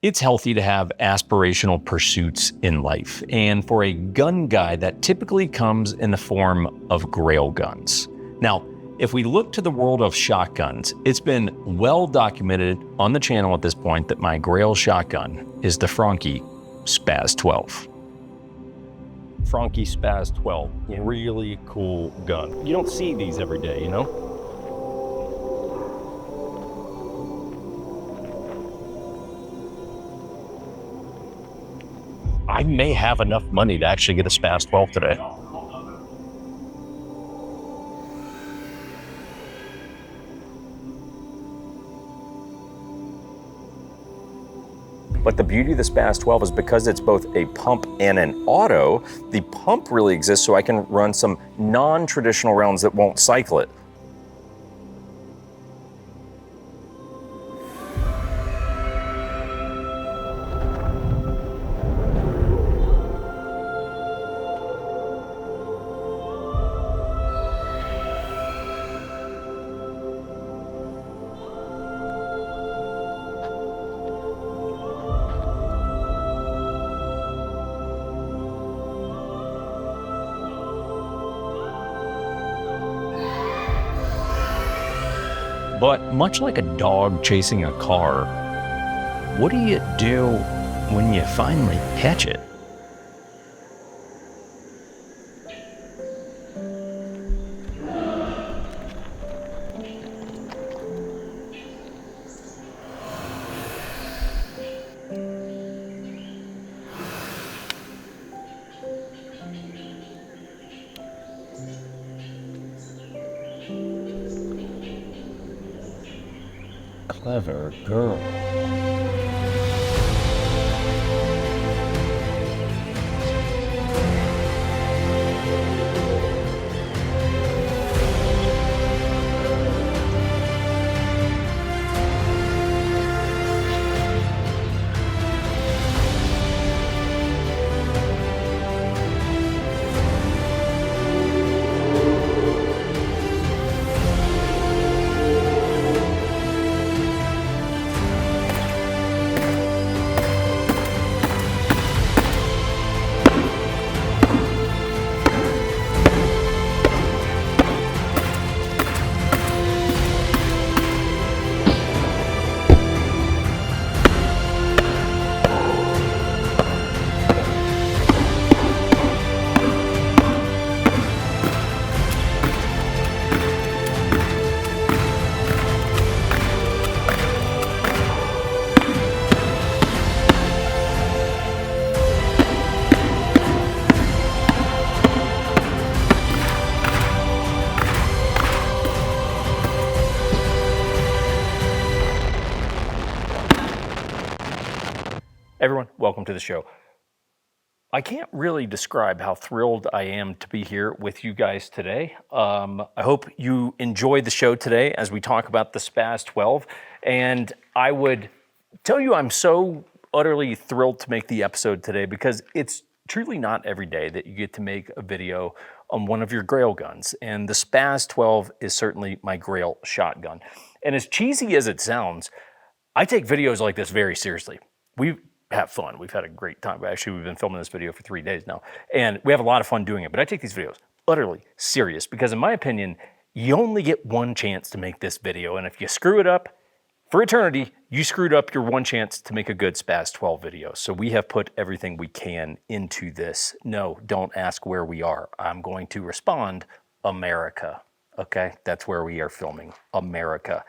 It's healthy to have aspirational pursuits in life, and for a gun guy, that typically comes in the form of grail guns. Now, if we look to the world of shotguns, it's been well documented on the channel at this point that my grail shotgun is the Franchi Spaz 12. Franchi Spaz 12, really cool gun. You don't see these every day, you know? I may have enough money to actually get a Spaz 12 today. But the beauty of the Spaz 12 is because it's both a pump and an auto, the pump really exists so I can run some non-traditional rounds that won't cycle it. But much like a dog chasing a car, what do you do when you finally catch it? Clever girl. Everyone, welcome to the show. I can't really describe how thrilled I am to be here with you guys today. I hope you enjoy the show today as we talk about the Spaz 12. And I would tell you I'm so utterly thrilled to make the episode today because it's truly not every day that you get to make a video on one of your grail guns. And the Spaz 12 is certainly my grail shotgun. And as cheesy as it sounds, I take videos like this very seriously. We have fun. We've had a great time. Actually, we've been filming this video for 3 days now, and we have a lot of fun doing it. But I take these videos utterly serious because, in my opinion, you only get one chance to make this video. And if you screw it up for eternity, you screwed up your one chance to make a good Spaz 12 video. So we have put everything we can into this. No, don't ask where we are. I'm going to respond, America. Okay, that's where we are filming, America.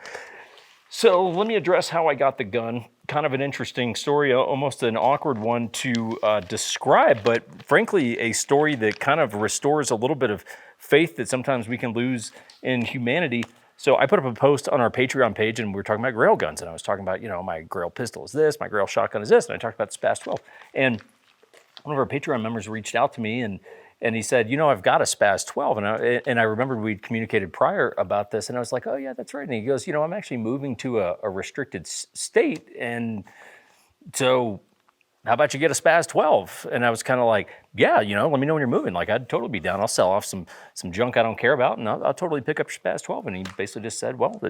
So let me address how I got the gun. Kind of an interesting story, almost an awkward one to describe, but frankly, a story that kind of restores a little bit of faith that sometimes we can lose in humanity. So I put up a post on our Patreon page and we were talking about grail guns, and I was talking about, my grail pistol is this, my grail shotgun is this, and I talked about the Spaz 12. And one of our Patreon members reached out to me and he said, I've got a Spaz 12. And I remembered we'd communicated prior about this. And I was like, oh, yeah, that's right. And he goes, I'm actually moving to a restricted state. And so how about you get a Spaz 12? And I was kind of like, yeah, let me know when you're moving. Like, I'd totally be down. I'll sell off some junk I don't care about, and I'll totally pick up your Spaz 12. And he basically just said, well,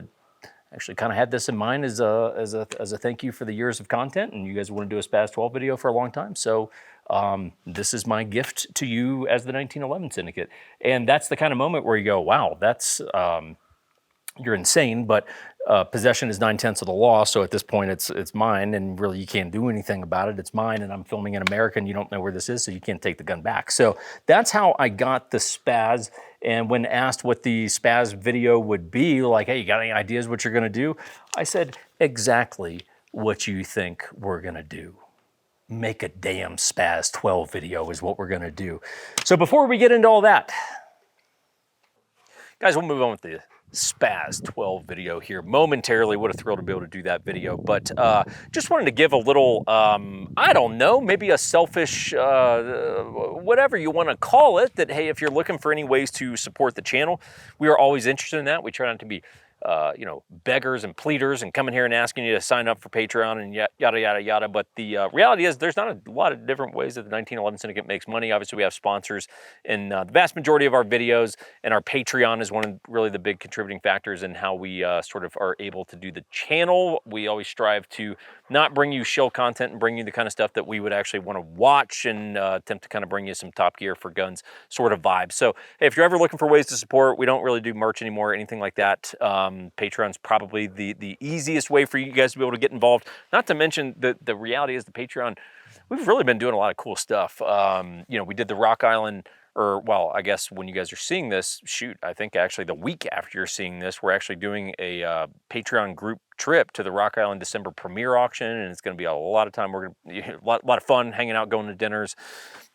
actually kind of had this in mind as a thank you for the years of content, and you guys want to do a Spaz 12 video for a long time. So this is my gift to you as the 1911 Syndicate. And that's the kind of moment where you go, wow, that's you're insane, but possession is 9/10 of the law. So at this point, it's mine, and really you can't do anything about it. It's mine, and I'm filming in America, and you don't know where this is, so you can't take the gun back. So that's how I got the Spaz. And when asked what the Spaz video would be, like, hey, you got any ideas what you're gonna do? I said, exactly what you think we're gonna do. Make a damn Spaz 12 video is what we're gonna do. So before we get into all that, guys, we'll move on with the Spaz 12 video here momentarily. What a thrill to be able to do that video. But just wanted to give a little, I don't know, maybe a selfish, whatever you want to call it, that, hey, if you're looking for any ways to support the channel, we are always interested in that. We try not to be beggars and pleaders and coming here and asking you to sign up for Patreon and yada, yada, yada. But the reality is there's not a lot of different ways that the 1911 Syndicate makes money. Obviously, we have sponsors in the vast majority of our videos, and our Patreon is one of really the big contributing factors in how we sort of are able to do the channel. We always strive to not bring you shill content and bring you the kind of stuff that we would actually want to watch, and attempt to kind of bring you some Top Gear for guns sort of vibe. So hey, if you're ever looking for ways to support, we don't really do merch anymore or anything like that. Patreon's probably the easiest way for you guys to be able to get involved. Not to mention the reality is the Patreon, we've really been doing a lot of cool stuff. We did the Rock Island, or well, I guess when you guys are seeing this, shoot, I think actually the week after you're seeing this, we're actually doing a Patreon group trip to the Rock Island December premiere auction, and it's going to be a lot of time. We're going to a lot of fun, hanging out, going to dinners,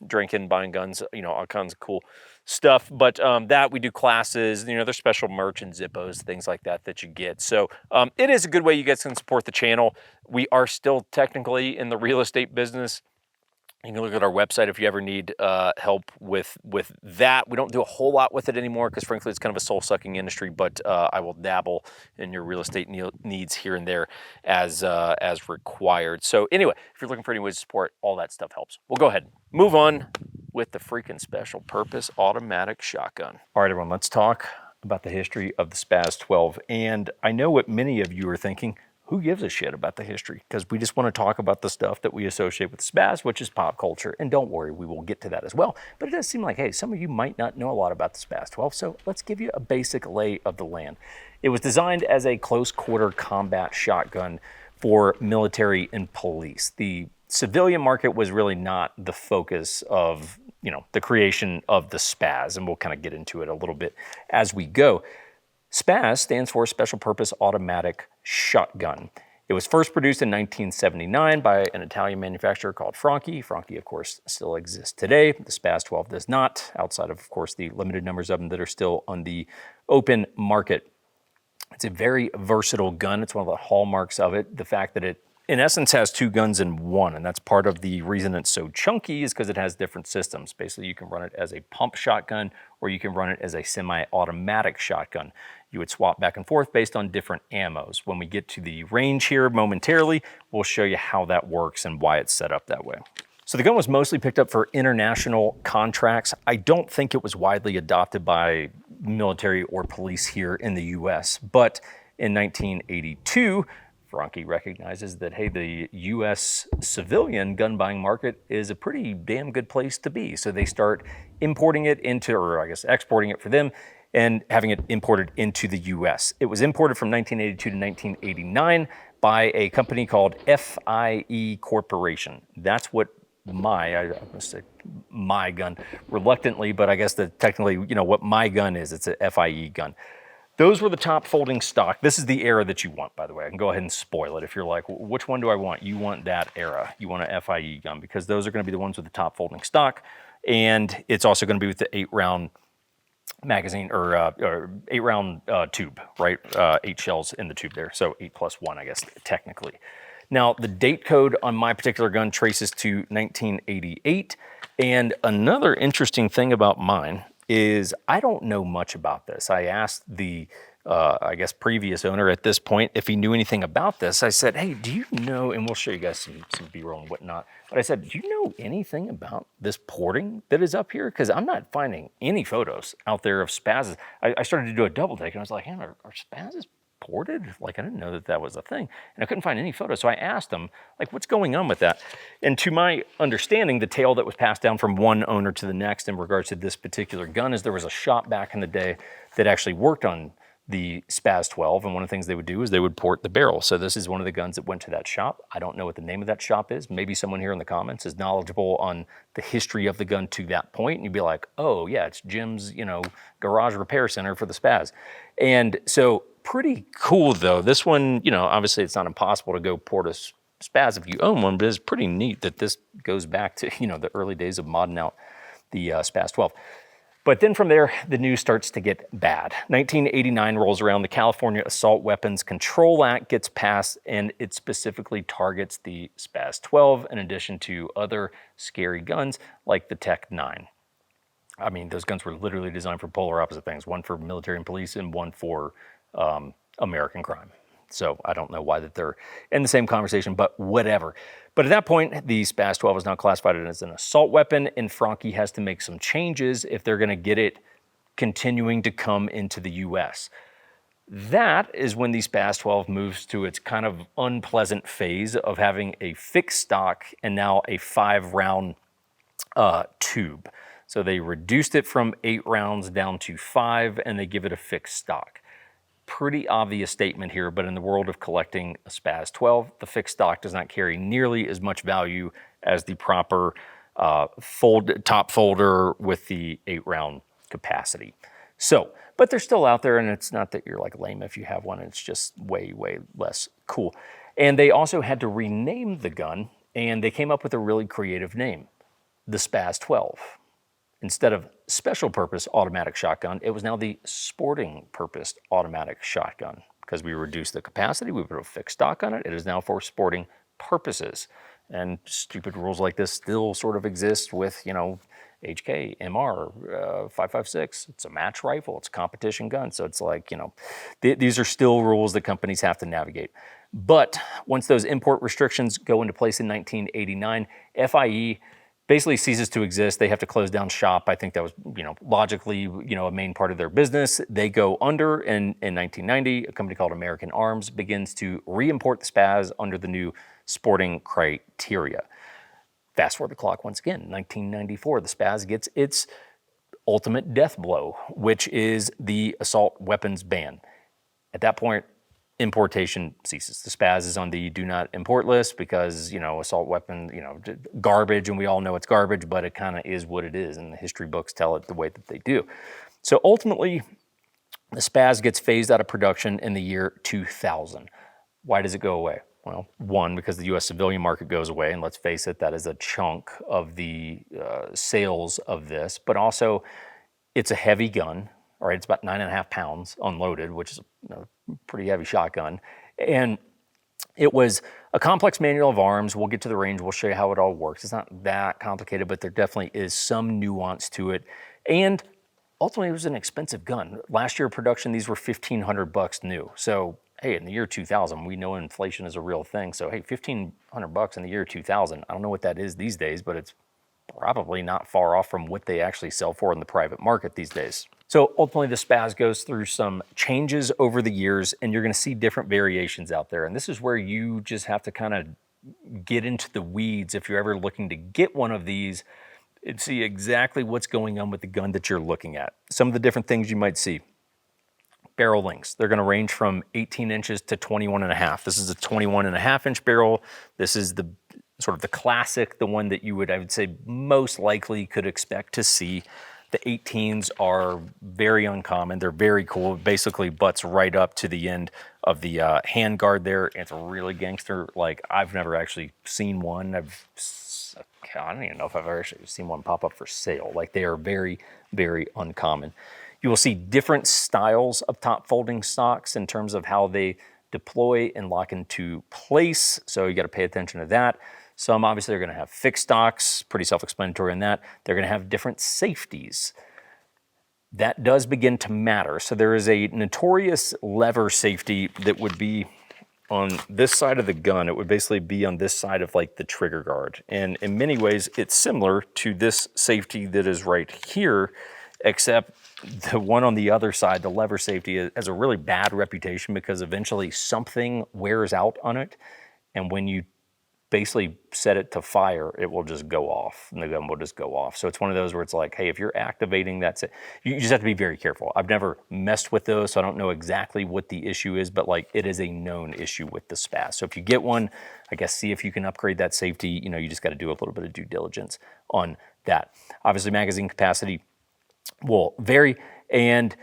drinking, buying guns, all kinds of cool stuff. But that we do classes, there's special merch and Zippos, things like that you get. So it is a good way you guys can support the channel. We are still technically in the real estate business. You can look at our website if you ever need help with that. We don't do a whole lot with it anymore because frankly it's kind of a soul-sucking industry, but I will dabble in your real estate needs here and there as required. So anyway, if you're looking for any ways to support, all that stuff helps. We'll go ahead and move on with the freaking special purpose automatic shotgun. All right, everyone, let's talk about the history of the Spaz 12. And I know what many of you are thinking. Who gives a shit about the history? Because we just want to talk about the stuff that we associate with Spaz, which is pop culture. And don't worry, we will get to that as well. But it does seem like, hey, some of you might not know a lot about the Spaz 12, so let's give you a basic lay of the land. It was designed as a close quarter combat shotgun for military and police. The civilian market was really not the focus of, the creation of the Spaz, and we'll kind of get into it a little bit as we go. Spaz stands for Special Purpose Automatic Shotgun. It was first produced in 1979 by an Italian manufacturer called Franchi. Franchi, of course, still exists today. The Spaz 12 does not, outside of course, the limited numbers of them that are still on the open market. It's a very versatile gun. It's one of the hallmarks of it. The fact that it, in essence, has two guns in one, and that's part of the reason it's so chunky is because it has different systems. Basically, you can run it as a pump shotgun, or you can run it as a semi-automatic shotgun. You would swap back and forth based on different ammos. When we get to the range here momentarily, we'll show you how that works and why it's set up that way. So the gun was mostly picked up for international contracts. I don't think it was widely adopted by military or police here in the US, but in 1982, Franchi recognizes that, hey, the U.S. civilian gun buying market is a pretty damn good place to be. So they start importing it into, or I guess exporting it for them, and having it imported into the U.S. It was imported from 1982 to 1989 by a company called FIE Corporation. That's what I'm gonna say my gun reluctantly, but I guess that technically, what my gun is, it's a FIE gun. Those were the top folding stock. This is the era that you want, by the way. I can go ahead and spoil it. If you're like, which one do I want? You want that era. You want a FIE gun because those are going to be the ones with the top folding stock. And it's also going to be with the 8-round magazine or 8-round tube, right? 8 shells in the tube there. So 8+1, I guess, technically. Now, the date code on my particular gun traces to 1988. And another interesting thing about mine is I don't know much about this. I asked the, previous owner at this point if he knew anything about this. I said, hey, do you know, and we'll show you guys some B-roll and whatnot, but I said, do you know anything about this porting that is up here? Because I'm not finding any photos out there of Spazes. I started to do a double take, and I was like, man, are Spazes imported? Like, I didn't know that that was a thing. And I couldn't find any photos. So I asked him, like, what's going on with that? And to my understanding, the tale that was passed down from one owner to the next in regards to this particular gun is there was a shop back in the day that actually worked on the Spaz 12, and one of the things they would do is they would port the barrel. So this is one of the guns that went to that shop. I don't know what the name of that shop is. Maybe someone here in the comments is knowledgeable on the history of the gun to that point, and you'd be like, oh yeah, it's Jim's, garage repair center for the Spaz. And so pretty cool though. This one, obviously it's not impossible to go port a Spaz if you own one, but it's pretty neat that this goes back to, the early days of modding out the Spaz 12. But then from there, the news starts to get bad. 1989 rolls around, the California Assault Weapons Control Act gets passed, and it specifically targets the Spaz 12 in addition to other scary guns like the Tech 9. I mean, those guns were literally designed for polar opposite things, one for military and police and one for American crime. So I don't know why that they're in the same conversation, but whatever. But at that point, the Spaz 12 is now classified as an assault weapon, and Franchi has to make some changes if they're going to get it continuing to come into the U.S. That is when the Spaz 12 moves to its kind of unpleasant phase of having a fixed stock and now a 5-round tube. So they reduced it from 8 rounds down to 5, and they give it a fixed stock. Pretty obvious statement here, but in the world of collecting a Spaz 12, the fixed stock does not carry nearly as much value as the proper top folder with the 8-round capacity. So, but they're still out there, and it's not that you're like lame if you have one, it's just way, way less cool. And they also had to rename the gun, and they came up with a really creative name, the Spaz 12. Instead of special purpose automatic shotgun, it was now the sporting purpose automatic shotgun. Because we reduced the capacity, we put a fixed stock on it, it is now for sporting purposes. And stupid rules like this still sort of exist with, HK, MR, 5.56. It's a match rifle, it's a competition gun. So it's like, these are still rules that companies have to navigate. But once those import restrictions go into place in 1989, FIE basically ceases to exist. They have to close down shop. I think that was, logically, a main part of their business. They go under, and in 1990, a company called American Arms begins to re-import the Spaz under the new sporting criteria. Fast forward the clock once again, 1994, the Spaz gets its ultimate death blow, which is the assault weapons ban. At that point, importation ceases. The Spaz is on the do not import list because, assault weapon, garbage, and we all know it's garbage, but it kind of is what it is, and the history books tell it the way that they do. So ultimately, the Spaz gets phased out of production in the year 2000. Why does it go away? Well, one, because the U.S. civilian market goes away, and let's face it, that is a chunk of the sales of this, but also it's a heavy gun. All right, it's about 9.5 pounds unloaded, which is a pretty heavy shotgun. And it was a complex manual of arms. We'll get to the range. We'll show you how it all works. It's not that complicated, but there definitely is some nuance to it. And ultimately, it was an expensive gun. Last year of production, these were $1,500 new. So, hey, in the year 2000, we know inflation is a real thing. So, hey, $1,500 in the year 2000. I don't know what that is these days, but it's probably not far off from what they actually sell for in the private market these days. So ultimately, the Spaz goes through some changes over the years, and you're going to see different variations out there. And this is where you just have to kind of get into the weeds if you're ever looking to get one of these and see exactly what's going on with the gun that you're looking at. Some of the different things you might see. Barrel lengths. They're going to range from 18 inches to 21.5. This is a 21.5 inch barrel. This is the sort of the classic, the one that you would, I would say, most likely could expect to see. The 18s are very uncommon. They're very cool. It basically butts right up to the end of the handguard there. It's really gangster. Like, I've never actually seen one. I don't even know if I've ever actually seen one pop up for sale. Like, they are very, very uncommon. You will see different styles of top folding stocks in terms of how they deploy and lock into place. So you got to pay attention to that. Some obviously are going to have fixed stocks, pretty self-explanatory in that. They're going to have different safeties. That does begin to matter. So there is a notorious lever safety that would be on this side of the gun. It would basically be on this side of like the trigger guard. And in many ways, it's similar to this safety that is right here, except The one on the other side, the lever safety, has a really bad reputation because eventually something wears out on it. And when you basically set it to fire, it will just go off and the gun will just go off. So it's one of those where it's like, hey, if you're activating that, you just have to be very careful. I've never messed with those, so I don't know exactly what the issue is, but like it is a known issue with the SPAS. So if you get one, I guess see if you can upgrade that safety. You know, you just got to do a little bit of due diligence on that. Obviously, magazine capacity will vary, and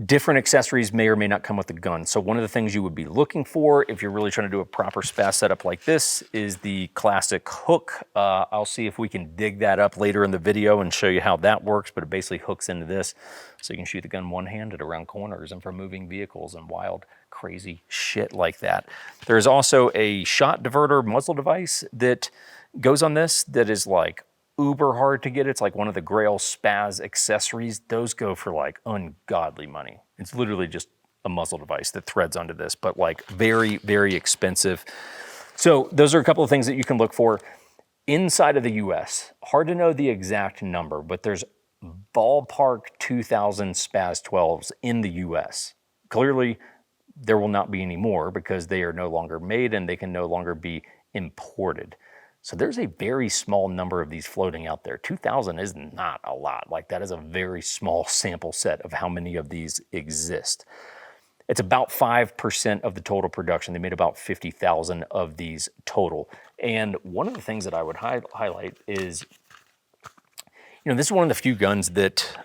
different accessories may or may not come with the gun. So one of the things you would be looking for if you're really trying to do a proper SPAS setup like this is the classic hook. I'll see if we can dig that up later in the video and show you how that works, but it basically hooks into this so you can shoot the gun one-handed around corners and from moving vehicles and wild, crazy shit like that. There's also a shot diverter muzzle device that goes on this that is like uber hard to get. It's like one of the Grail SPAS accessories. Those go for like ungodly money. It's literally just a muzzle device that threads onto this, but like very, very expensive. So those are a couple of things that you can look for inside of the US. Hard to know the exact number, but there's ballpark 2,000 SPAS 12s in the US. Clearly, there will not be any more because they are no longer made and they can no longer be imported. So there's a very small number of these floating out there. 2,000 is not a lot. Like that is a very small sample set of how many of these exist. It's about 5% of the total production. They made about 50,000 of these total. And one of the things that I would highlight is, you know, this is one of the few guns that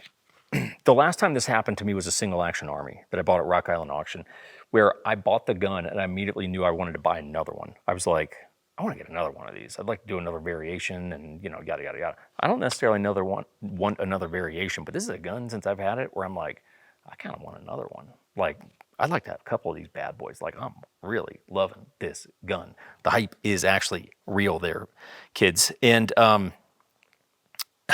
the last time this happened to me was a single action army that I bought at Rock Island Auction, where I bought the gun and I immediately knew I wanted to buy another one. I was like, I want to get another one of these. I'd like to do another variation and, you know, yada, yada, yada. I don't necessarily want another variation, but this is a gun since I've had it where I'm like, I kind of want another one. Like, I'd like to have a couple of these bad boys. Like, I'm really loving this gun. The hype is actually real there, kids. And I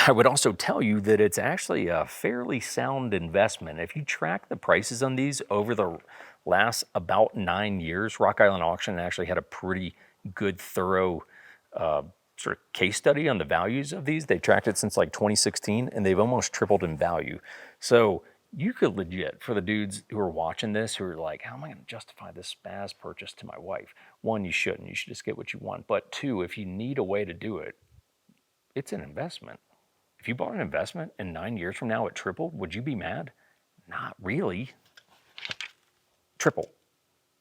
would also tell you that it's actually a fairly sound investment. If you track the prices on these over the last about 9 years, Rock Island Auction actually had a pretty good, thorough sort of case study on the values of these. They tracked it since like 2016, and they've almost tripled in value. So you could legit, for the dudes who are watching this, who are like, how am I going to justify this SPAS purchase to my wife? One, you shouldn't. You should just get what you want. But two, if you need a way to do it, it's an investment. If you bought an investment and 9 years from now it tripled, would you be mad? Not really. Triple,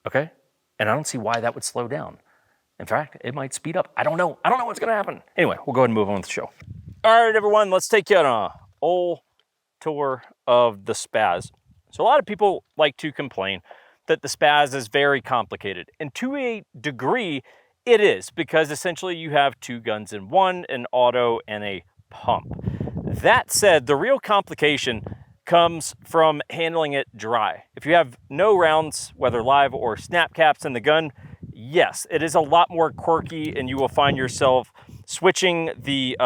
okay? And I don't see why that would slow down. In fact, it might speed up. I don't know. I don't know what's going to happen. Anyway, we'll go ahead and move on with the show. All right, everyone, let's take you on a whole tour of the SPAS. So a lot of people like to complain that the SPAS is very complicated. And to a degree, it is, because essentially you have two guns in one, an auto and a pump. That said, the real complication comes from handling it dry. If you have no rounds, whether live or snap caps in the gun, yes, it is a lot more quirky, and you will find yourself switching the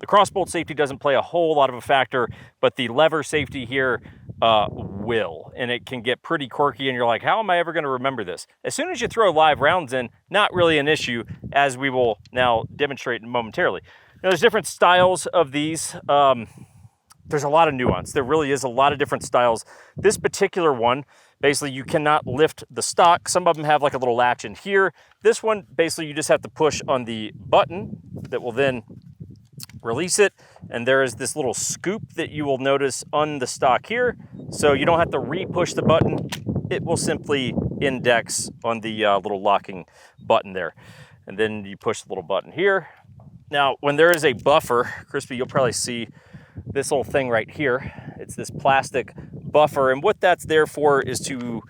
crossbolt safety doesn't play a whole lot of a factor, but the lever safety here will, and it can get pretty quirky, and you're like, how am I ever going to remember this? As soon as you throw live rounds in, not really an issue, as we will now demonstrate momentarily. Now, there's different styles of these. There's a lot of nuance. There really is a lot of different styles. This particular one, basically you cannot lift the stock. Some of them have like a little latch in here. This one, basically you just have to push on the button that will then release it. And there is this little scoop that you will notice on the stock here. So you don't have to re-push the button. It will simply index on the little locking button there. And then you push the little button here. Now, when there is a buffer, Crispy, you'll probably see this little thing right here. It's this plastic buffer, and what that's there for is to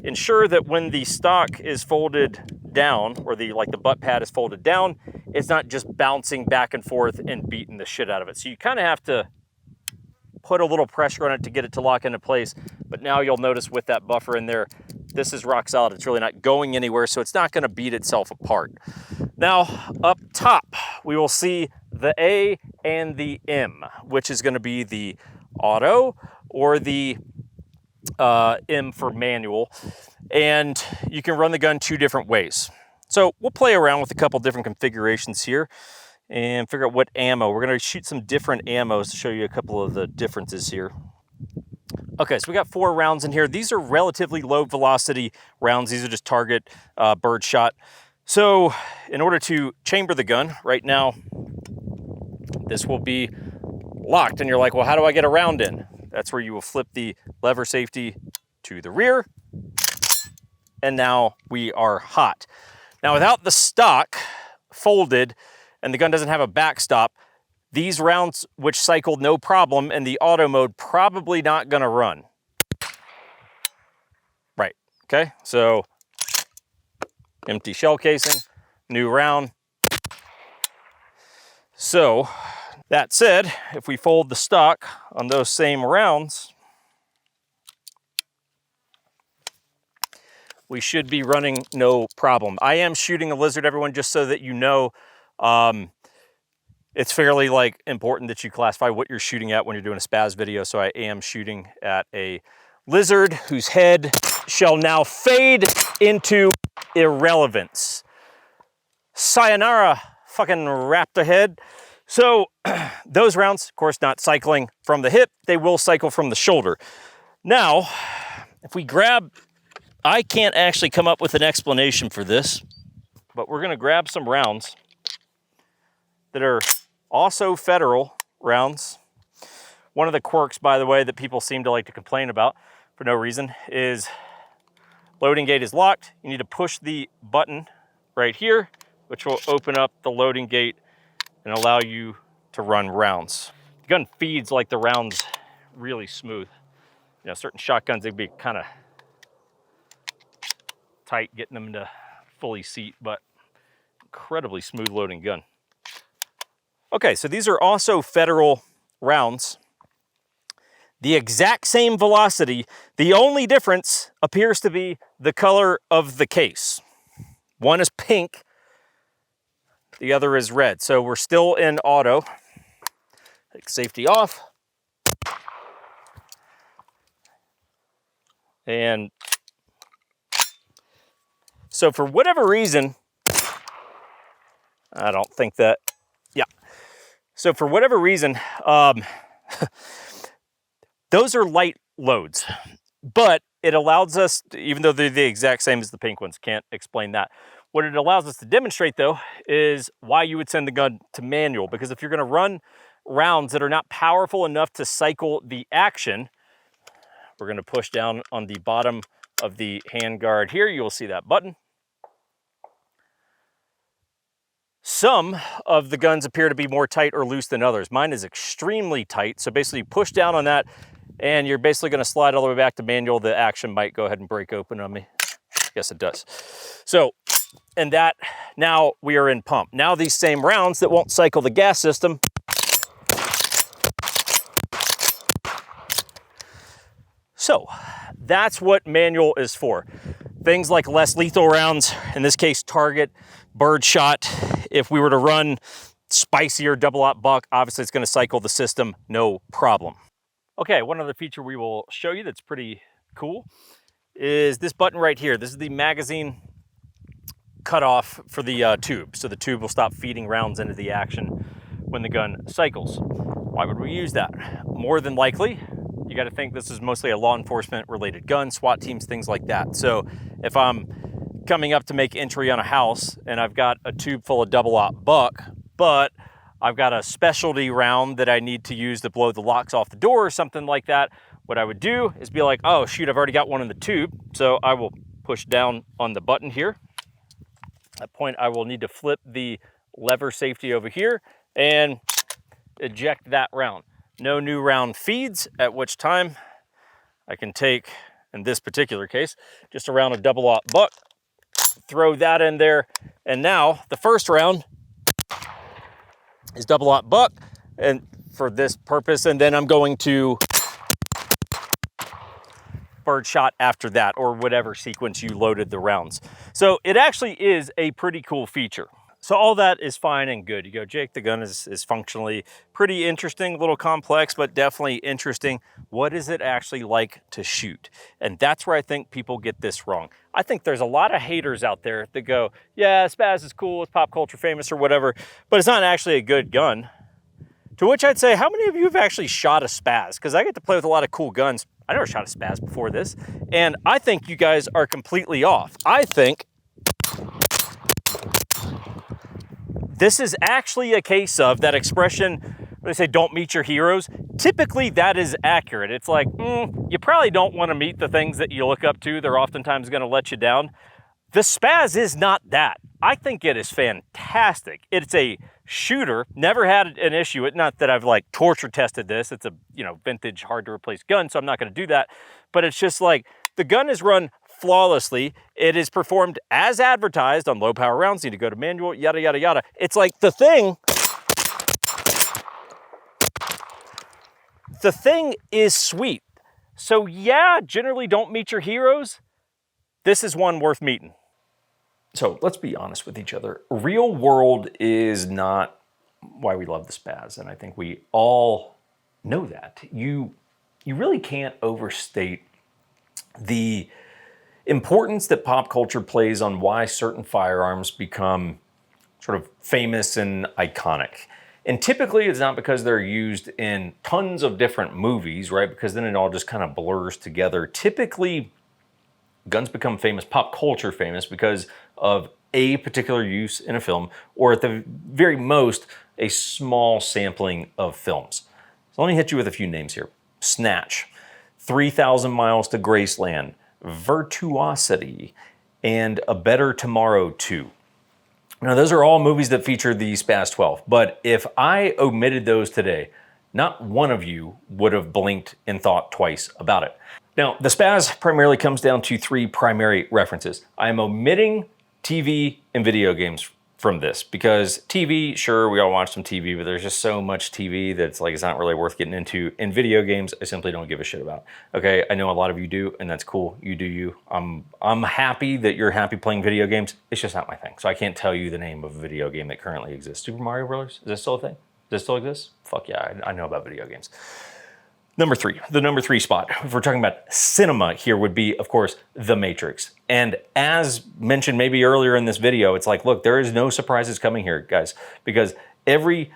ensure that when the stock is folded down, or the butt pad is folded down, it's not just bouncing back and forth and beating the shit out of it. So you kind of have to put a little pressure on it to get it to lock into place. But now you'll notice with that buffer in there, this is rock solid. It's really not going anywhere, so it's not going to beat itself apart. Now, up top, we will see the A and the M, which is going to be the auto or the M for manual. And you can run the gun two different ways. So we'll play around with a couple different configurations here. and figure out what ammo. We're gonna shoot some different ammos to show you a couple of the differences here. Okay, so we got 4 rounds in here. These are relatively low velocity rounds. These are just target bird shot. So in order to chamber the gun, right now, this will be locked. And you're like, well, how do I get a round in? That's where you will flip the lever safety to the rear. And now we are hot. Now without the stock folded and the gun doesn't have a backstop, these rounds, which cycled no problem in the auto mode, probably not gonna run. Right, okay? So empty shell casing, new round. So that said, if we fold the stock on those same rounds, we should be running no problem. I am shooting a lizard, everyone, just so that you know. It's fairly important that you classify what you're shooting at when you're doing a spaz video. So I am shooting at a lizard whose head shall now fade into irrelevance. Sayonara, fucking raptor head. So those rounds, of course, not cycling from the hip, they will cycle from the shoulder. Now, if we grab, I can't actually come up with an explanation for this, but we're gonna grab some rounds that are also federal rounds. One of the quirks, by the way, that people seem to like to complain about for no reason is loading gate is locked. You need to push the button right here, which will open up the loading gate and allow you to run rounds. The gun feeds like the rounds really smooth. You know, certain shotguns, they'd be kind of tight getting them to fully seat, but incredibly smooth loading gun. Okay, so these are also federal rounds. The exact same velocity. The only difference appears to be the color of the case. One is pink, the other is red. So we're still in auto. Take safety off. And so for whatever reason, I don't think that, yeah. So for whatever reason, those are light loads, but it allows us, even though they're the exact same as the pink ones, can't explain that. What it allows us to demonstrate though, is why you would send the gun to manual, because if you're gonna run rounds that are not powerful enough to cycle the action, we're gonna push down on the bottom of the handguard here. You'll see that button. Some of the guns appear to be more tight or loose than others. Mine is extremely tight. So basically you push down on that and you're basically gonna slide all the way back to manual. The action might go ahead and break open on me. Yes, it does. So, and that, now we are in pump. Now these same rounds that won't cycle the gas system, so that's what manual is for. Things like less lethal rounds, in this case, target, bird shot. If we were to run spicier double-aught buck, obviously it's gonna cycle the system, no problem. Okay, one other feature we will show you that's pretty cool is this button right here. This is the magazine cutoff for the tube. So the tube will stop feeding rounds into the action when the gun cycles. Why would we use that? More than likely, you gotta think this is mostly a law enforcement related gun, SWAT teams, things like that. So if I'm coming up to make entry on a house and I've got a tube full of double-aught buck, but I've got a specialty round that I need to use to blow the locks off the door or something like that, what I would do is be like, oh shoot, I've already got one in the tube. So I will push down on the button here. At that point, I will need to flip the lever safety over here and eject that round. No new round feeds, at which time I can take, in this particular case, just a round of double-aught buck, throw that in there, and now the first round is double-aught buck, and for this purpose, and then I'm going to bird shot after that, or whatever sequence you loaded the rounds. So it actually is a pretty cool feature. So all that is fine and good. You go, Jake, the gun is functionally pretty interesting, a little complex, but definitely interesting. What is it actually like to shoot? And that's where I think people get this wrong. I think there's a lot of haters out there that go, yeah, Spaz is cool, it's pop culture famous or whatever, but it's not actually a good gun. To which I'd say, how many of you have actually shot a Spaz? Because I get to play with a lot of cool guns. I never shot a Spaz before this. And I think you guys are completely off. I think this is actually a case of that expression when they say don't meet your heroes. Typically that is accurate. It's like, you probably don't want to meet the things that you look up to. They're oftentimes going to let you down. The Spaz is not that. I think it is fantastic. It's a shooter, never had an issue. Not that I've like torture tested this. It's a, vintage, hard to replace gun, so I'm not going to do that. But it's just like the gun is run flawlessly. It is performed as advertised on low power rounds. Need to go to manual, yada, yada, yada. It's like the thing is sweet. So yeah, generally don't meet your heroes. This is one worth meeting. So let's be honest with each other. Real world is not why we love the Spaz, and I think we all know that. You really can't overstate the importance that pop culture plays on why certain firearms become sort of famous and iconic. And typically it's not because they're used in tons of different movies, right? Because then it all just kind of blurs together. Typically, guns become famous, pop culture famous, because of a particular use in a film, or at the very most, a small sampling of films. So let me hit you with a few names here. Snatch, 3,000 Miles to Graceland, Virtuosity, and A Better Tomorrow 2. Now, those are all movies that feature the Spaz 12, but if I omitted those today, not one of you would have blinked and thought twice about it. Now, the Spaz primarily comes down to three primary references. I am omitting TV and video games from this because TV, sure, we all watch some TV, but there's just so much TV that's like it's not really worth getting into. In video games, I simply don't give a shit about. Okay, I know a lot of you do, and that's cool. You do you. I'm happy that you're happy playing video games. It's just not my thing. So I can't tell you the name of a video game that currently exists. Super Mario Brothers? Is this still a thing? Does it still exist? Fuck yeah, I know about video games. Number three, the number three spot, if we're talking about cinema here, would be, of course, The Matrix. And as mentioned maybe earlier in this video, it's like, look, there is no surprises coming here, guys, because every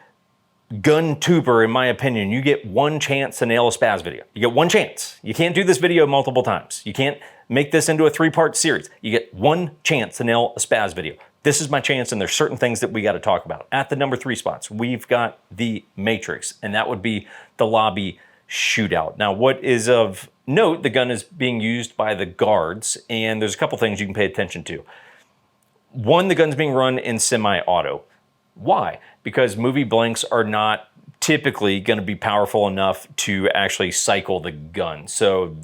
gun tuber, in my opinion, you get one chance to nail a Spaz video. You get one chance. You can't do this video multiple times. You can't make this into a three-part series. You get one chance to nail a Spaz video. This is my chance, and there's certain things that we got to talk about. At the number three spots, we've got The Matrix, and that would be the lobby shootout. Now, what is of note, the gun is being used by the guards, and there's a couple things you can pay attention to. One, the gun's being run in semi-auto. Why? Because movie blanks are not typically going to be powerful enough to actually cycle the gun. So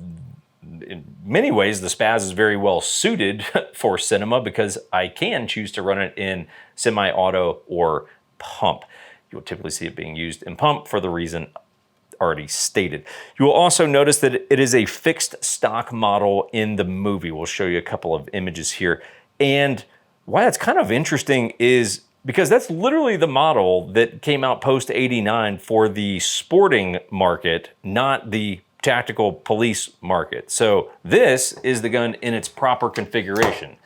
in many ways, the Spaz is very well suited for cinema because I can choose to run it in semi-auto or pump. You'll typically see it being used in pump for the reason already stated. You will also notice that it is a fixed stock model in the movie. We'll show you a couple of images here. And why that's kind of interesting is because that's literally the model that came out post 89 for the sporting market, not the tactical police market. So this is the gun in its proper configuration.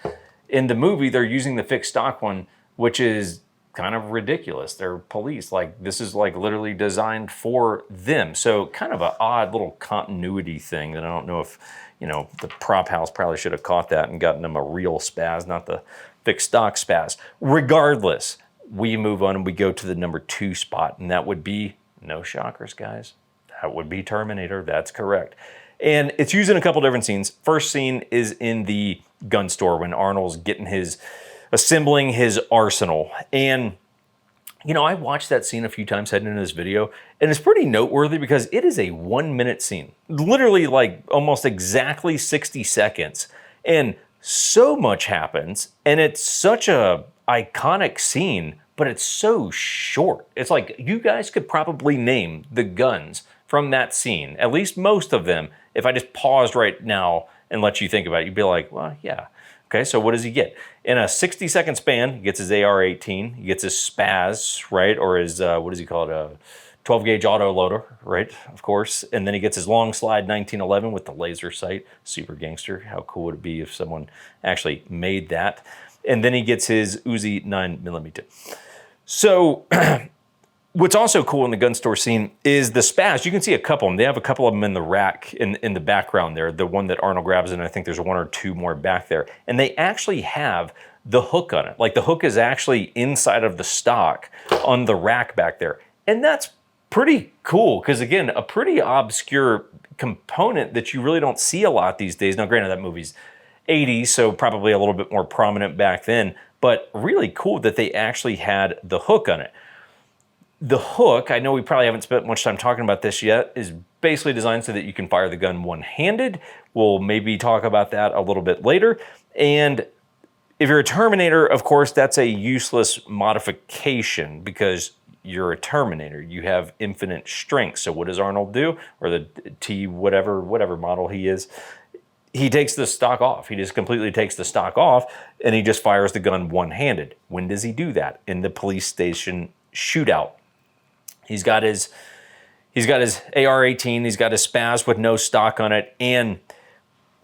In the movie, they're using the fixed stock one, which is kind of ridiculous. They're police. Like, this is like literally designed for them. So kind of an odd little continuity thing that I don't know if, the prop house probably should have caught that and gotten them a real Spaz, not the fixed stock Spaz. Regardless, we move on and we go to the number two spot, and that would be, no shockers, guys, that would be Terminator. That's correct. And it's used in a couple different scenes. First scene is in the gun store when Arnold's assembling his arsenal. And, I watched that scene a few times heading into this video, and it's pretty noteworthy because it is a 1 minute scene, literally like almost exactly 60 seconds. And so much happens, and it's such a iconic scene, but it's so short. It's like you guys could probably name the guns from that scene, at least most of them. If I just paused right now and let you think about it, you'd be like, well, yeah. Okay, so what does he get? In a 60-second span, he gets his AR-18, he gets his spaz, right? Or his, what does he call it? A 12-gauge auto loader, right? Of course. And then he gets his long slide 1911 with the laser sight. Super gangster. How cool would it be if someone actually made that? And then he gets his Uzi 9mm. So what's also cool in the gun store scene is the spaz. You can see a couple of them. They have a couple of them in the rack in the background there. The one that Arnold grabs, and I think there's one or two more back there. And they actually have the hook on it. Like the hook is actually inside of the stock on the rack back there. And that's pretty cool because, again, a pretty obscure component that you really don't see a lot these days. Now, granted, that movie's 80s, so probably a little bit more prominent back then, but really cool that they actually had the hook on it. The hook, I know we probably haven't spent much time talking about this yet, is basically designed so that you can fire the gun one-handed. We'll maybe talk about that a little bit later. And if you're a Terminator, of course, that's a useless modification because you're a Terminator. You have infinite strength. So what does Arnold do? Or the T whatever model he is. He takes the stock off. He just completely takes the stock off and he just fires the gun one-handed. When does he do that? In the police station shootout. He's got his AR-18, he's got his spaz with no stock on it, and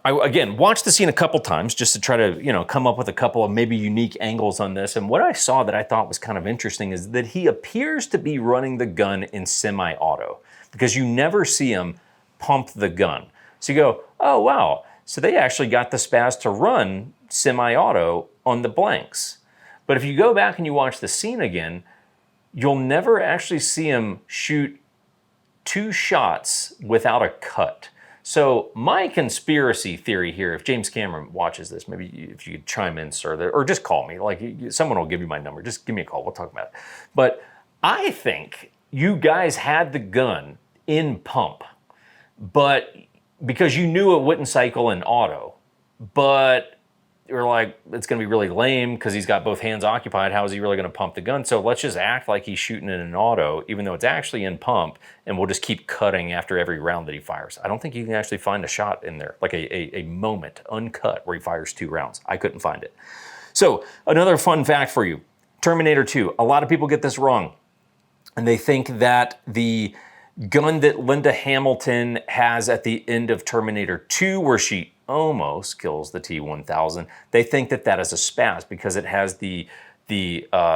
I, again, watched the scene a couple times just to try to, come up with a couple of maybe unique angles on this, and what I saw that I thought was kind of interesting is that he appears to be running the gun in semi-auto, because you never see him pump the gun. So you go, oh wow, so they actually got the spaz to run semi-auto on the blanks. But if you go back and you watch the scene again, you'll never actually see him shoot 2 shots without a cut. So my conspiracy theory here, if James Cameron watches this, maybe if you could chime in, sir, or just call me. Like, someone will give you my number. Just give me a call. We'll talk about it. But I think you guys had the gun in pump, but because you knew it wouldn't cycle in auto, but you're like, it's going to be really lame because he's got both hands occupied. How is he really going to pump the gun? So let's just act like he's shooting it in auto, even though it's actually in pump, and we'll just keep cutting after every round that he fires. I don't think you can actually find a shot in there, like a moment, uncut, where he fires 2 rounds. I couldn't find it. So another fun fact for you, Terminator 2. A lot of people get this wrong, and they think that the gun that Linda Hamilton has at the end of Terminator 2, where she almost kills the T-1000, they think that that is a spaz because it has the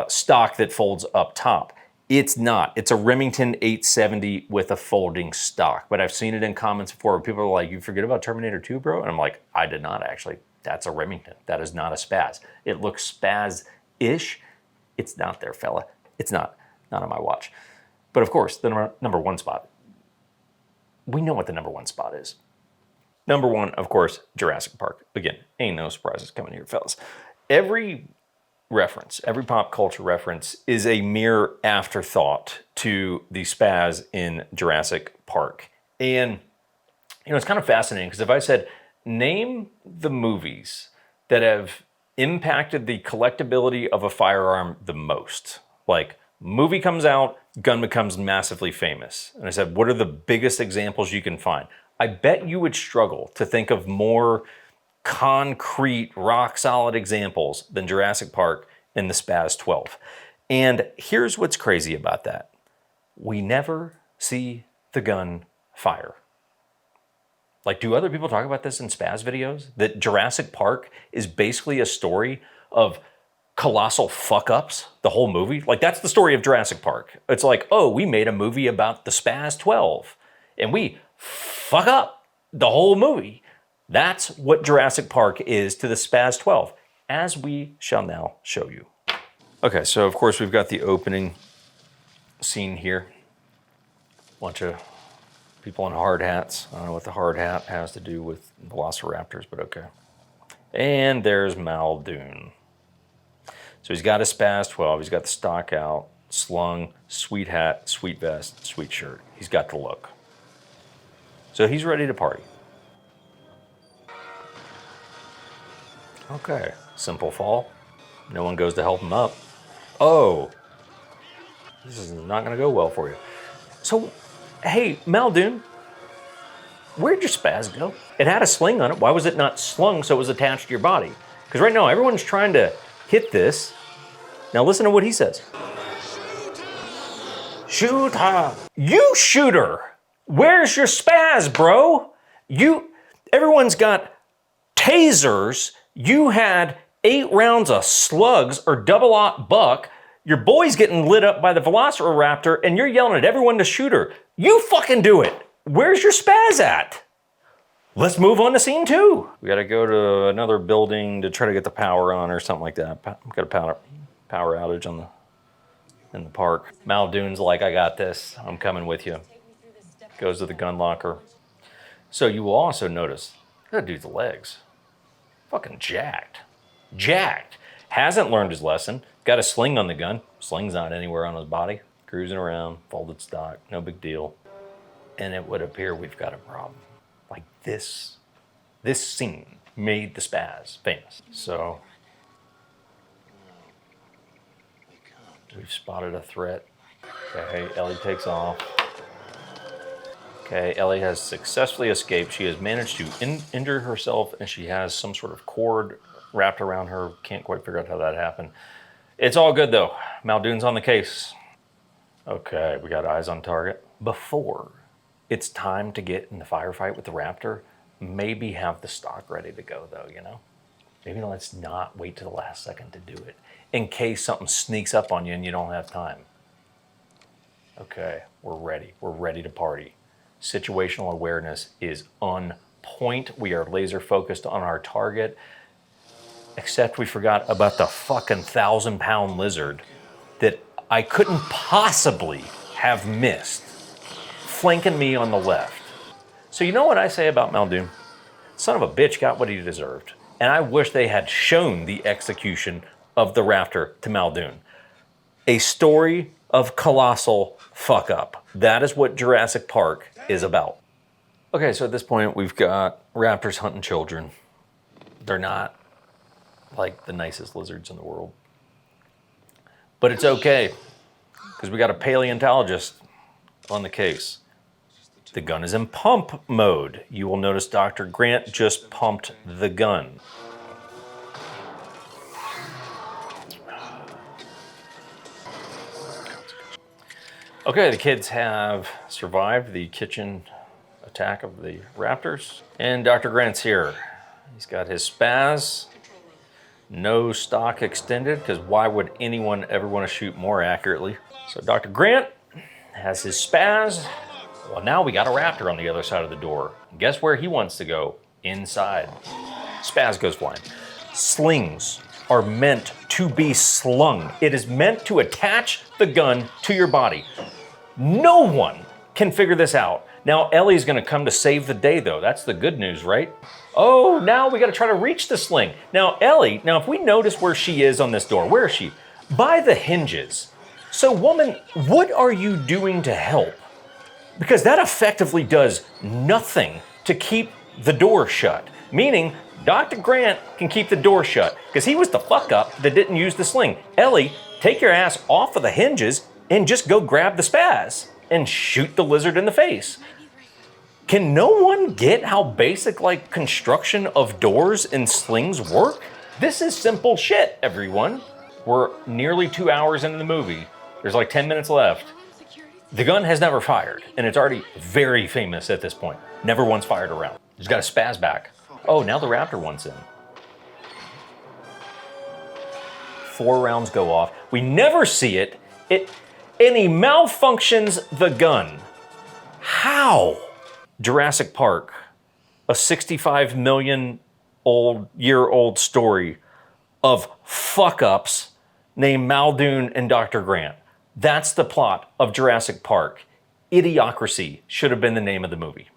stock that folds up top. It's not. It's a Remington 870 with a folding stock. But I've seen it in comments before where people are like, you forget about Terminator 2, bro? And I'm like, I did not actually. That's a Remington. That is not a spaz. It looks spaz-ish. It's not there, fella. It's not. Not on my watch. But of course, the number 1 spot. We know what the number 1 spot is. Number 1, of course, Jurassic Park. Again, ain't no surprises coming here, fellas. Every reference, every pop culture reference is a mere afterthought to the spaz in Jurassic Park. And, it's kind of fascinating because if I said, name the movies that have impacted the collectability of a firearm the most, like movie comes out, gun becomes massively famous. And I said, what are the biggest examples you can find? I bet you would struggle to think of more concrete, rock-solid examples than Jurassic Park and the Spaz 12. And here's what's crazy about that. We never see the gun fire. Like, do other people talk about this in Spaz videos? That Jurassic Park is basically a story of colossal fuck-ups, the whole movie? Like, that's the story of Jurassic Park. It's like, oh, we made a movie about the Spaz 12, and we fuck up the whole movie. That's what Jurassic Park is to the Spaz 12, as we shall now show you. Okay, so of course we've got the opening scene here. Bunch of people in hard hats. I don't know what the hard hat has to do with velociraptors, but okay. And there's Muldoon. So he's got a Spaz 12, he's got the stock out, slung, sweet hat, sweet vest, sweet shirt. He's got the look. So he's ready to party. Okay, simple fall. No one goes to help him up. Oh, this is not gonna go well for you. So, hey, Muldoon, where'd your spaz go? It had a sling on it. Why was it not slung so it was attached to your body? Because right now, everyone's trying to hit this. Now listen to what he says. Shoot her. You shoot her. Where's your spaz, bro? Everyone's got tasers. You had 8 rounds of slugs or double-aught buck. Your boy's getting lit up by the velociraptor and you're yelling at everyone to shoot her. You fucking do it. Where's your spaz at? Let's move on to scene 2. We gotta go to another building to try to get the power on or something like that. Got a power outage in the park. Muldoon's like, I got this. I'm coming with you. Goes to the gun locker. So you will also notice, that dude's legs. Fucking jacked. Jacked. Hasn't learned his lesson. Got a sling on the gun. Sling's not anywhere on his body. Cruising around, folded stock, no big deal. And it would appear we've got a problem. Like this scene made the spaz famous. So we've spotted a threat. Okay, Ellie takes off. Okay, Ellie has successfully escaped. She has managed to injure herself and she has some sort of cord wrapped around her. Can't quite figure out how that happened. It's all good though. Muldoon's on the case. Okay, we got eyes on target. Before it's time to get in the firefight with the raptor, maybe have the stock ready to go though, you know? Maybe let's not wait to the last second to do it in case something sneaks up on you and you don't have time. Okay, we're ready. We're ready to party. Situational awareness is on point. We are laser focused on our target, except we forgot about the fucking 1,000-pound lizard that I couldn't possibly have missed, flanking me on the left. So you know what I say about Muldoon? Son of a bitch got what he deserved. And I wish they had shown the execution of the raptor to Muldoon. A story of colossal fuck up. That is what Jurassic Park is about. Okay, so at this point we've got raptors hunting children. They're not like the nicest lizards in the world. But it's okay, because we got a paleontologist on the case. The gun is in pump mode. You will notice Dr. Grant just pumped the gun. Okay, the kids have survived the kitchen attack of the raptors. And Dr. Grant's here. He's got his spaz. No stock extended, because why would anyone ever want to shoot more accurately? So Dr. Grant has his spaz. Well, now we got a raptor on the other side of the door. Guess where he wants to go? Inside. Spaz goes flying. Slings are meant to be slung. It is meant to attach the gun to your body. No one can figure this out. Now Ellie's gonna come to save the day though. That's the good news, right? Oh, now we gotta try to reach the sling. Now Ellie, if we notice where she is on this door, where is she? By the hinges. So woman, what are you doing to help? Because that effectively does nothing to keep the door shut. Meaning, Dr. Grant can keep the door shut because he was the fuck up that didn't use the sling. Ellie, take your ass off of the hinges and just go grab the spaz and shoot the lizard in the face. Can no one get how basic construction of doors and slings work? This is simple shit, everyone. We're nearly 2 hours into the movie. There's 10 minutes left. The gun has never fired, and it's already very famous at this point. Never once fired a round. Just got a spaz back. Oh, now the raptor wants in. 4 rounds go off. We never see it. And he malfunctions the gun. How? Jurassic Park, a 65 million year old story of fuck-ups named Muldoon and Dr. Grant. That's the plot of Jurassic Park. Idiocracy should have been the name of the movie.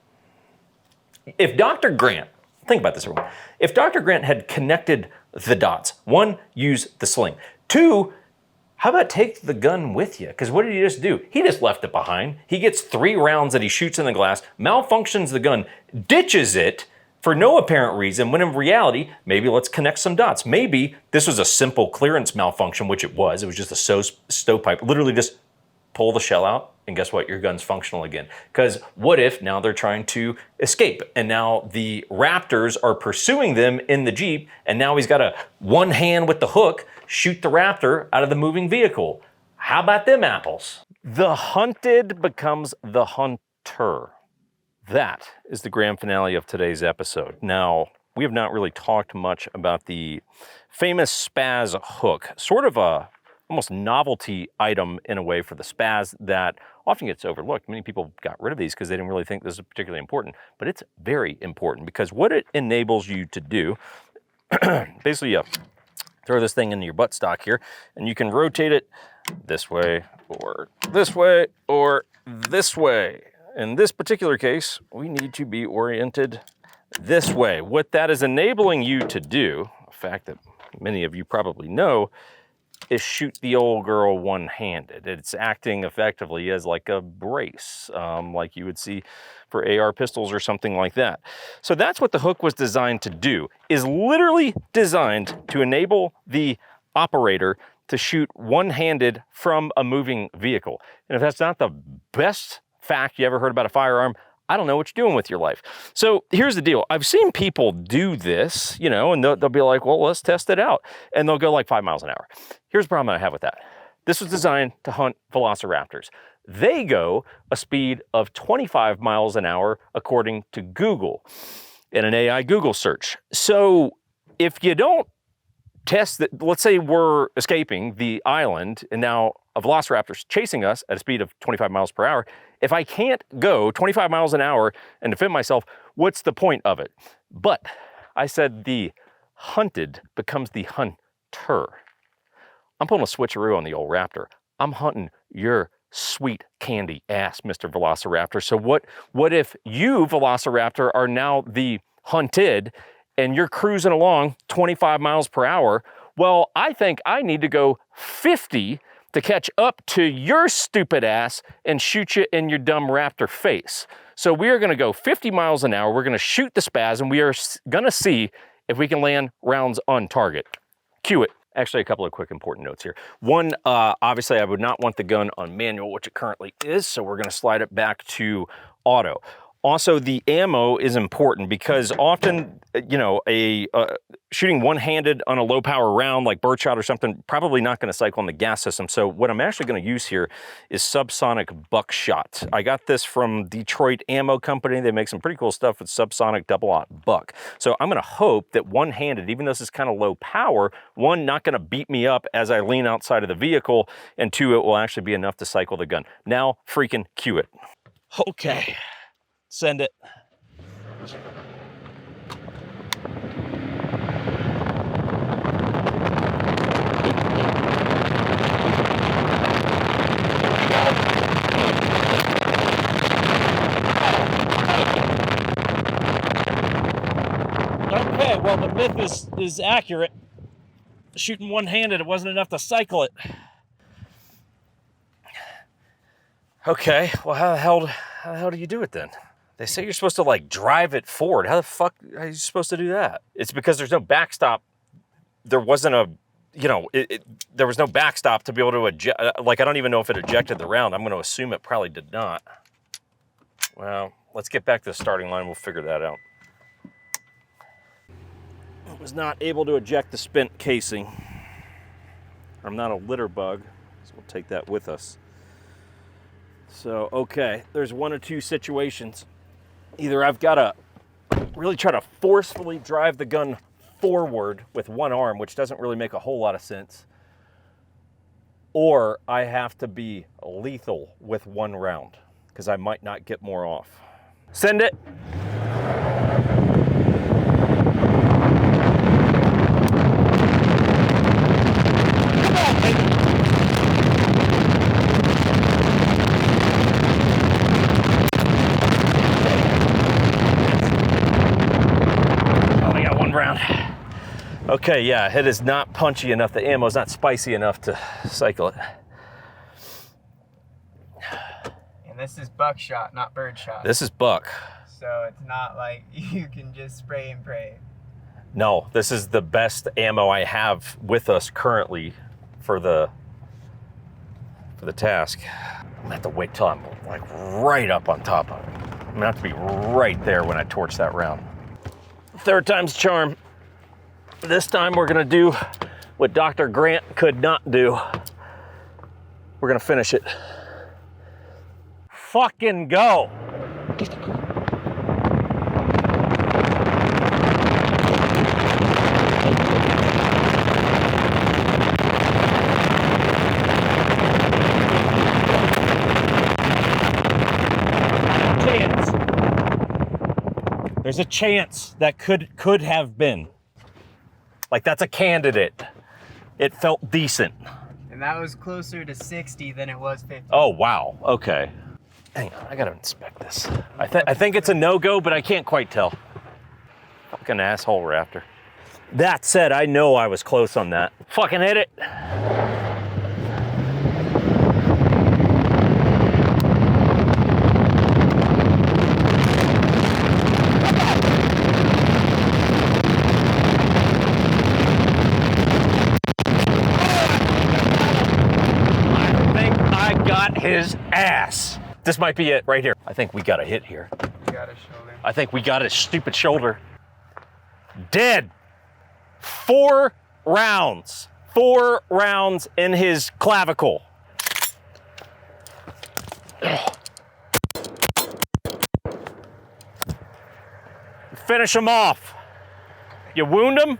If Dr. Grant, think about this everyone, if Dr. Grant had connected the dots, 1, use the sling. 2, how about take the gun with you? Because what did he just do? He just left it behind. He gets 3 rounds that he shoots in the glass, malfunctions the gun, ditches it for no apparent reason, when in reality, maybe let's connect some dots. Maybe this was a simple clearance malfunction, which it was. It was just a stovepipe. Literally just pull the shell out and guess what? Your gun's functional again. Because what if now they're trying to escape and now the raptors are pursuing them in the Jeep and now he's got a one hand with the hook shoot the raptor out of the moving vehicle? How about them apples? The hunted becomes the hunter. That is the grand finale of today's episode. Now, we have not really talked much about the famous spaz hook, sort of a almost novelty item in a way for the spaz that often gets overlooked. Many people got rid of these because they didn't really think this is particularly important, but it's very important because what it enables you to do, basically you throw this thing into your buttstock here and you can rotate it this way or this way or this way. In this particular case, we need to be oriented this way. What that is enabling you to do, a fact that many of you probably know, is shoot the old girl one-handed. It's acting effectively as like a brace, like you would see for AR pistols or something like that. So that's what the hook was designed to do, is literally designed to enable the operator to shoot one-handed from a moving vehicle. And if that's not the best fact you ever heard about a firearm, I don't know what you're doing with your life. So here's the deal. I've seen people do this, you know, and they'll be like, well, let's test it out. And they'll go like 5 miles an hour. Here's the problem I have with that. This was designed to hunt velociraptors. They go a speed of 25 miles an hour, according to Google, in an AI Google search. So if you don't test that, let's say we're escaping the island and now a velociraptor's chasing us at a speed of 25 miles per hour. If I can't go 25 miles an hour and defend myself, what's the point of it? But I said the hunted becomes the hunter. I'm pulling a switcheroo on the old raptor. I'm hunting your sweet candy ass, Mr. Velociraptor. So what if you, Velociraptor, are now the hunted and you're cruising along 25 miles per hour? Well, I think I need to go 50 to catch up to your stupid ass and shoot you in your dumb raptor face. So we are gonna go 50 miles an hour, we're gonna shoot the spaz, and we are gonna see if we can land rounds on target. Cue it. Actually, a couple of quick important notes here. One, obviously I would not want the gun on manual, which it currently is, so we're gonna slide it back to auto. Also, the ammo is important because often, you know, shooting one-handed on a low-power round like birdshot or something, probably not going to cycle on the gas system. So what I'm actually going to use here is subsonic buckshot. I got this from Detroit Ammo Company. They make some pretty cool stuff with subsonic double-aught buck. So I'm going to hope that one-handed, even though this is kind of low power, one, not going to beat me up as I lean outside of the vehicle, and two, it will actually be enough to cycle the gun. Now, freaking cue it. Okay. Send it. Okay, well, the myth is accurate. Shooting one-handed, it wasn't enough to cycle it. Okay, well, how the hell do you do it then? They say you're supposed to like drive it forward. How the fuck are you supposed to do that? It's because there's no backstop. There wasn't a, you know, there was no backstop to be able to eject. Like, I don't even know if it ejected the round. I'm going to assume it probably did not. Well, let's get back to the starting line. We'll figure that out. I was not able to eject the spent casing. I'm not a litter bug, so we'll take that with us. So, okay, there's one or two situations. Either I've got to really try to forcefully drive the gun forward with one arm, which doesn't really make a whole lot of sense, or I have to be lethal with one round, because I might not get more off. Send it. Okay, yeah, it is not punchy enough. The ammo is not spicy enough to cycle it. And this is buckshot, not birdshot. This is buck. So it's not like you can just spray and pray. No, this is the best ammo I have with us currently for the task. gonna have to wait till I'm like right up on top of it. I'm gonna have to be right there when I torch that round. Third time's the charm. This time we're gonna do what Dr. Grant could not do. We're gonna finish it. Fucking go. There's a chance that could have been. Like, that's a candidate. It felt decent. And that was closer to 60 than it was 50. Oh, wow. Okay. Hang on, I gotta inspect this. I think it's a no-go, but I can't quite tell. Fucking asshole raptor. That said, I know I was close on that. Fucking hit it. His ass. This might be it right here. I think we got a hit here. You got his shoulder. I think we got his stupid shoulder. Dead. 4 rounds. 4 rounds in his clavicle. Finish him off. You wound him,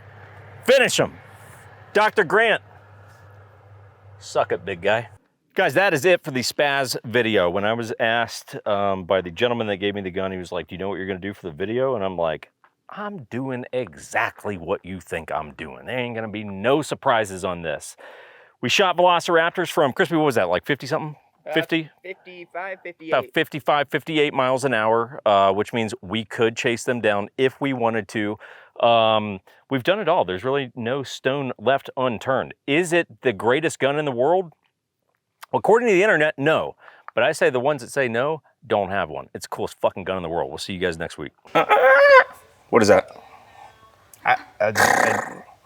finish him. Dr. Grant. Suck it, big guy. Guys, that is it for the spaz video. When I was asked by the gentleman that gave me the gun, he was like, do you know what you're gonna do for the video? And I'm like, I'm doing exactly what you think I'm doing. There ain't gonna be no surprises on this. We shot velociraptors from, Crispy, what was that, like 50 something? 50? 55, 58. About 55, 58 miles an hour, which means we could chase them down if we wanted to. We've done it all. There's really no stone left unturned. Is it the greatest gun in the world? According to the internet, no. But I say the ones that say no don't have one. It's the coolest fucking gun in the world. We'll see you guys next week. What is that?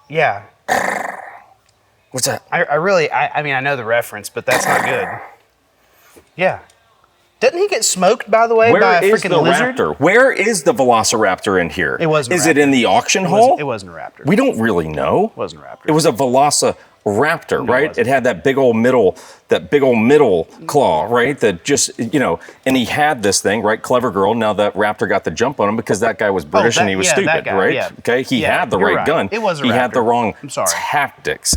Yeah. What's that? I mean, I know the reference, but that's not good. Yeah. Didn't he get smoked, by the way, by a freaking lizard? Raptor? Where is the velociraptor in here? It wasn't a Is it in the auction hall? It wasn't a raptor. We don't really know. It wasn't a raptor. It was a velociraptor, right? It had that big old middle claw, right? That just, you know, and he had this thing, right? Clever girl. Now that raptor got the jump on him because that guy was British and he was stupid, right? Yeah. Okay, he had the you're right gun. It was a raptor. He had the wrong I'm sorry. tactics.